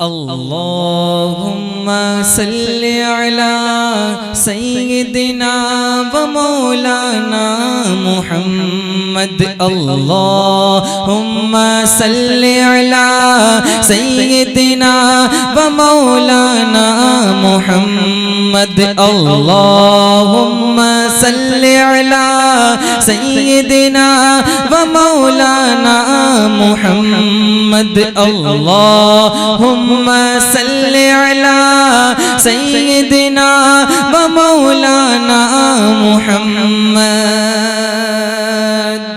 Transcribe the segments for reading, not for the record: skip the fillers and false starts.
اللہم صلی علی سیدنا و مولانا محمد اللہم صلی علی سیدنا و مولانا محمد اللہم صلی علی سیدنا و مولانا محمد اللہم صلی علی سیدنا و مولانا محمد۔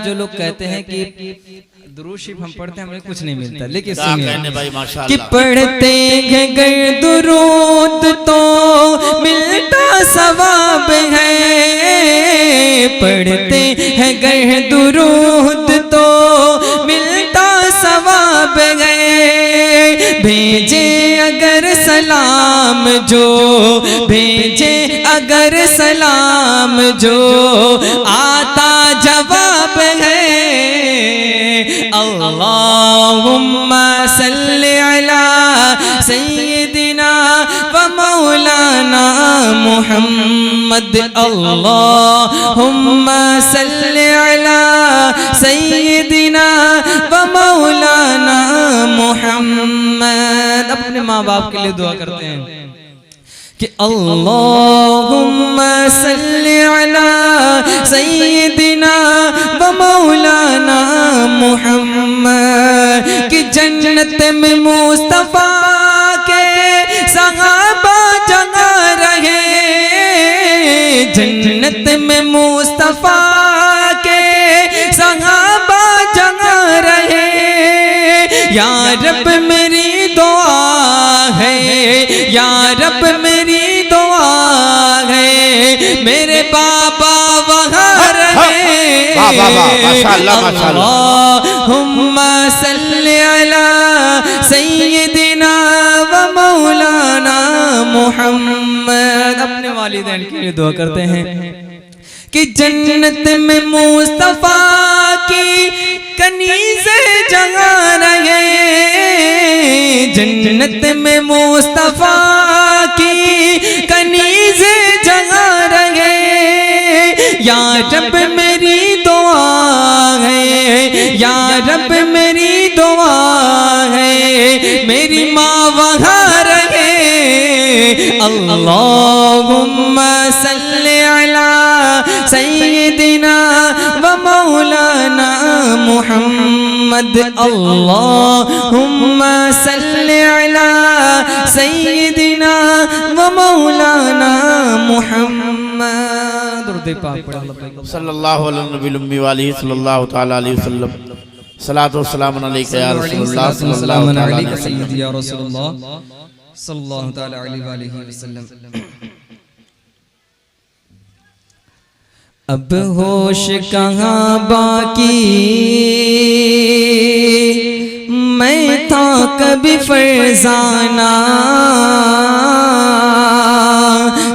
جو لوگ کہتے ہیں کہ درود شریف ہم پڑھتے ہیں ہمیں کچھ نہیں ملتا، لیکن سنیے کہ پڑھتے ہیں گر درود تو ملتا ثواب ہے، پڑھتے ہیں گر درود تو ملتا ثواب ہے، بھیجے اگر سلام جو، بھیجے اگر سلام جو، آتا جواب ہے۔ اللہم صلی علی سیدنا و مولانا محمد اللہم صلی علی سیدنا و مولانا محمد۔ اپنے ماں باپ کے لیے دعا کرتے ہیں کہ اللہم صلی علی سیدنا و مولانا محمد، کہ جنت میں مصطفیٰ کے صحابہ جگہ رہے، جنت میں مصطفیٰ کے صحابہ جگہ رہے، یا رب میری دعا ہے، یا رب میری دعا ہے، میرے بابا وہاں رہے۔ اللہم صلی علی سیدنا و مولانا محمد۔ اپنے والدین کے لیے دعا کرتے ہیں کہ جنت میں مصطفیٰ کی کنیز جگہ رہے، جنت میں مصطفیٰ کی کنیز جگہ رہے، یا رب میری دعا ہے، یا رب میری دعا ہے، میری ماں وہاں رہے۔ اللہم صلی علی سیدنا و مولانا محمد اللہم صلی علی سیدنا و مولانا محمد۔ درود پاک پڑھیں صلی اللہ علیہ نبی الامی وآلہ صلی اللہ تعالیٰ علیہ وسلم۔ صلاۃ و سلام علیکہ یا رسول اللہ صلی اللہ تعالیٰ علیہ وسلم۔ یا رسول اللہ صلی اللہ تعالیٰ علیہ وآلہ وسلم۔ اب ہوش کہاں باقی، میں تھا کبھی فرزانہ،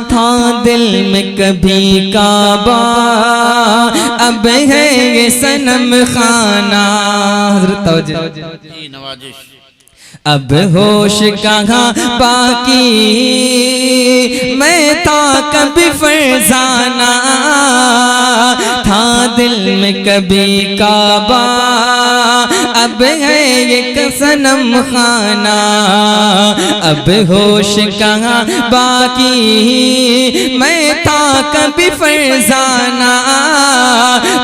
تھا دل میں کبھی کعبہ، اب ہے یہ صنم خانہ۔ حضرت توجہ، نوازش۔ اب ہوش کہاں باقی، میں تھا کبھی فرزانہ، تھا دل میں کبھی کعبہ، اب ہے یہ صنم خانہ۔ اب ہوش کہاں باقی، میں تھا کبھی فرزانہ،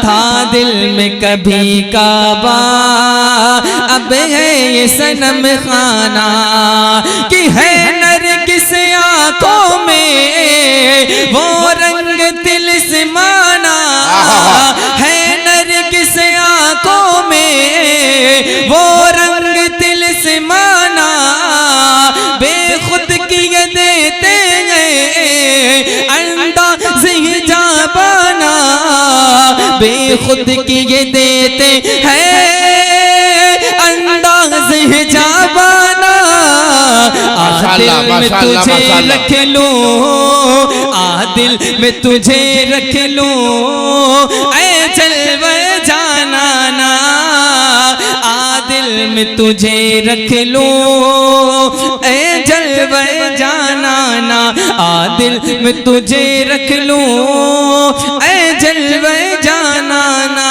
تھا دل میں کبھی کعبہ، اب ہے یہ صنم خانہ۔ کہ ہے نرگس آنکھوں میں وہ رنگ دل سے مانا، ہے نرگس آنکھوں میں وہ رنگ دل سے مانا، بے خود کیے دیتے ہیں انداز حجابانہ، بے خود کیے دیتے ہیں انداز حجابانہ۔ دل میں تجھے رکھ لوں، دل میں تجھے رکھ لوں، اے جلوہ جانانا، دل میں تجھے رکھ لوں اے جلوے جانانا عادل میں تجھے رکھ لوں اے جلوے جانانا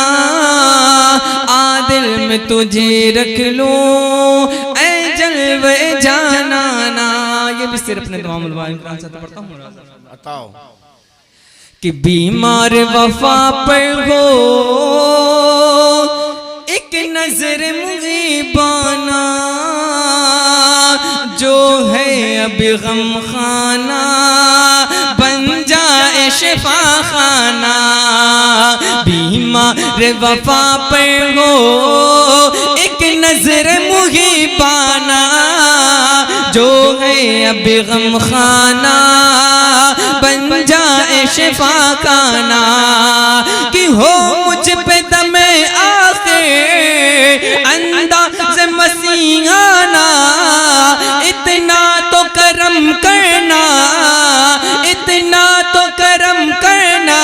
عادل میں تجھے رکھ لوں اے جلوے جانانا. یہ بھی صرف اپنے تمام الوائن قرآن سے پڑھتا ہوں بتاؤ کہ بیمار وفا پر ہو ایک نظر مغیبانہ جو ہے اب غم خانہ بن جائے شفا خانہ. بیمار وفا پر ہو ایک نظر مغیبانہ جو ہے اب غم خانہ بن جائے شفا خانہ. کہ ہو مجھ پہ دم آخر انداز مسیحانہ اتنا تو کرم کرنا اتنا تو کرم کرنا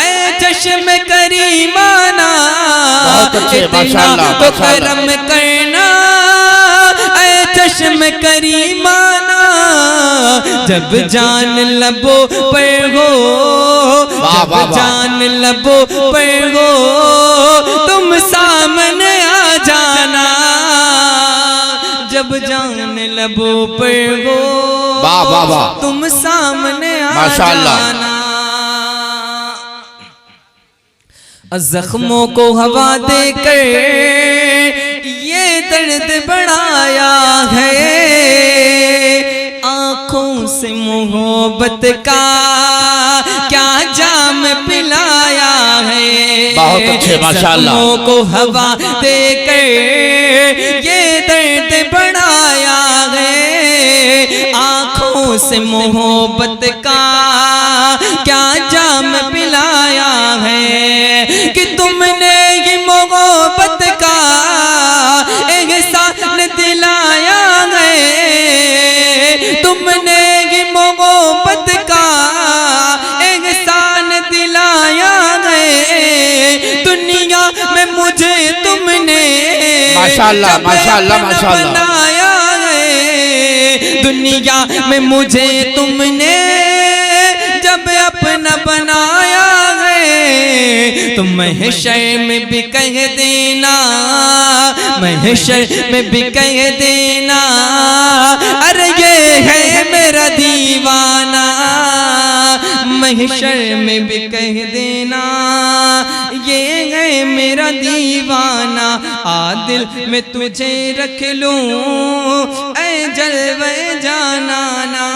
اے چشم کریمانہ اتنا تو کرم کرنا اے چشم کریمانہ. جب جان لبوں پر ہو جب جان لبوں پر ہو تم سامنے آ جانا جب جان لبوں پر ہو تم سامنے آ جانا. زخموں کو ہوا دے کر یہ درد بڑھایا ہے آنکھوں سے محبت کا کیا جام پلایا ہے. بہت اچھے ماشاءاللہ. زخموں کو ہوا دے کر یہ درد بڑھایا ہے آنکھوں سے محبت کا کیا جام پلایا ہے. کہ تم نے یہ محبت کا احسان دلایا ہے تم نے یہ محبت کا احسان دلایا ہے. دنیا میں مجھے تم نے ماشاءاللہ ماشاءاللہ ماشاءاللہ بنایا ہے. دنیا میں مجھے تم نے جب اپنا بنایا ہے تو محشر میں بھی کہہ دینا محشر میں بھی کہہ دینا ارے یہ ہے میرا دیوانہ. محشر میں بھی کہہ دینا یہ ہے میرا دیوانہ. عادل میں تجھے رکھ لوں اے جلوے جانانا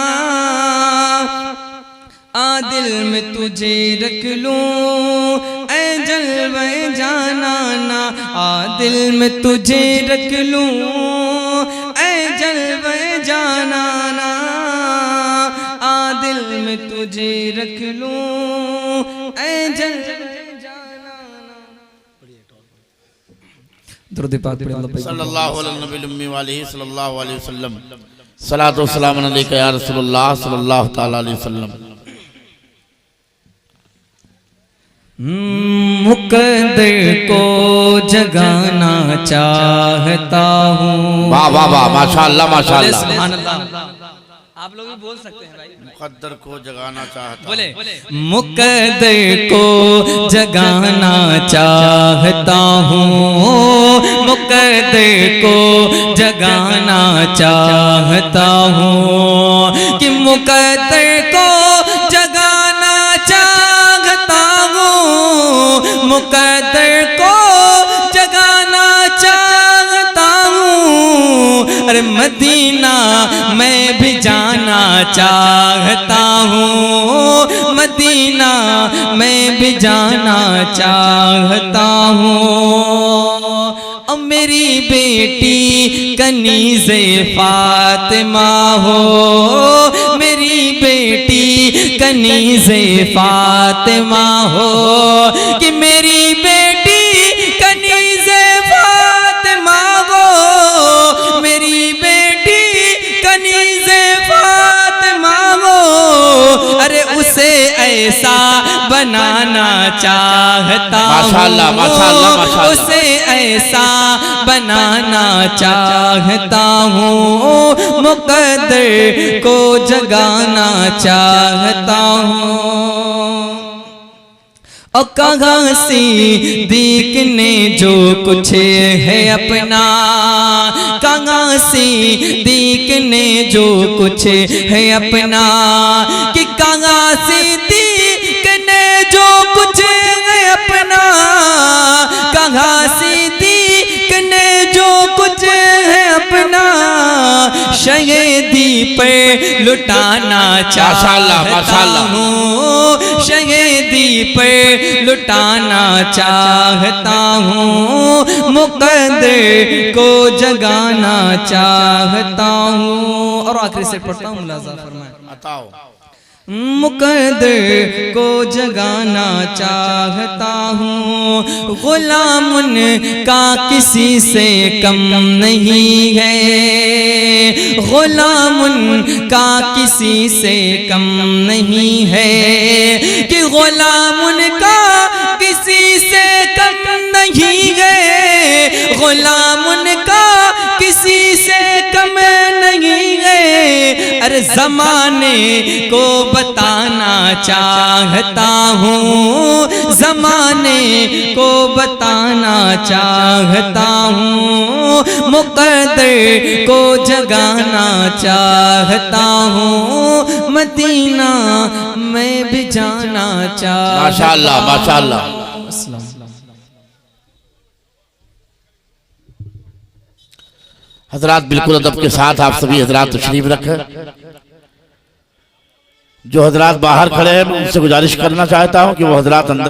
عادل میں تجھے رکھ لوں اے جلوے جانانا عادل میں تجھے رکھ لوں اے جلوے جانانا عادل میں تجھے رکھ لوں اے جلوے جانانا. درود پاک پڑھیں اللہ پاک صلی اللہ علیہ نبی الامی والہ صلی اللہ علیہ وسلم. صلاۃ و سلام علیکہ یا رسول اللہ صلی اللہ تعالی علیہ وسلم. مقدر کو جگانا چاہتا ہوں. واہ واہ واہ ماشاءاللہ ماشاءاللہ. سبحان اللہ. آپ لوگ بھی بول سکتے ہیں بھائی. مقدر کو جگانا چاہتا بولے مقدر کو جگانا چاہتا ہوں مقدر کو جگانا چاہتا ہوں کہ مقدر کو جگانا چاہتا ہوں مقدر کو جگانا چاہتا ہوں. ارے مدینہ میں بھی جانا چاہتا ہوں مدینہ میں بھی جانا چاہتا ہوں. اور میری بیٹی کنیز فاطمہ ہو میری بیٹی کنیز فاطمہ ہو کہ میری بیٹی کنیز فاطمہ ہو میری بیٹی کنیز فاطمہ ہو. ارے اسے ایسا بنانا چاہتا ماشاءاللہ، ہوں، ماشاءاللہ، ماشاءاللہ۔ اسے ایسا بنانا چاہتا ہوں، مقدر کو جگانا چاہتا ہوں۔ اور کہا صدیق نے جو کچھ ہے اپنا، کہا صدیق نے جو کچھ ہے اپنا، کہ کہا صدیق نے جو کچھ ہے اپنا، کہا صدیق نے جو کچھ ہے اپنا، شہیدی پہ لٹانا چاہتا ہوں، شہیدی پہ لٹانا چاہتا ہوں، مقدر کو جگانا چاہتا ہوں۔ اور آخری سے پڑھتا ہوں، ملاحظہ فرمائیں۔ بتاؤ۔ مقدر کو جگانا چاہتا ہوں، غلام ان کا کسی سے کم نہیں ہے، غلام ان کا کسی سے کم نہیں ہے، کہ غلام ان کا کسی سے کم نہیں ہے، غلام ان کا کسی سے کم نہیں ہے، ارے زمانے کو بتانا چاہتا ہوں، زمانے کو بتانا چاہتا ہوں، مقدر کو جگانا چاہتا ہوں، مدینہ میں بھی جانا چاہتا ہوں۔ ماشاءاللہ، ماشاءاللہ۔ حضرات بالکل ادب کے ساتھ آپ سبھی حضرات تشریف رکھیں۔ جو حضرات باہر کھڑے ہیں ان سے گزارش کرنا چاہتا ہوں کہ وہ حضرات اندر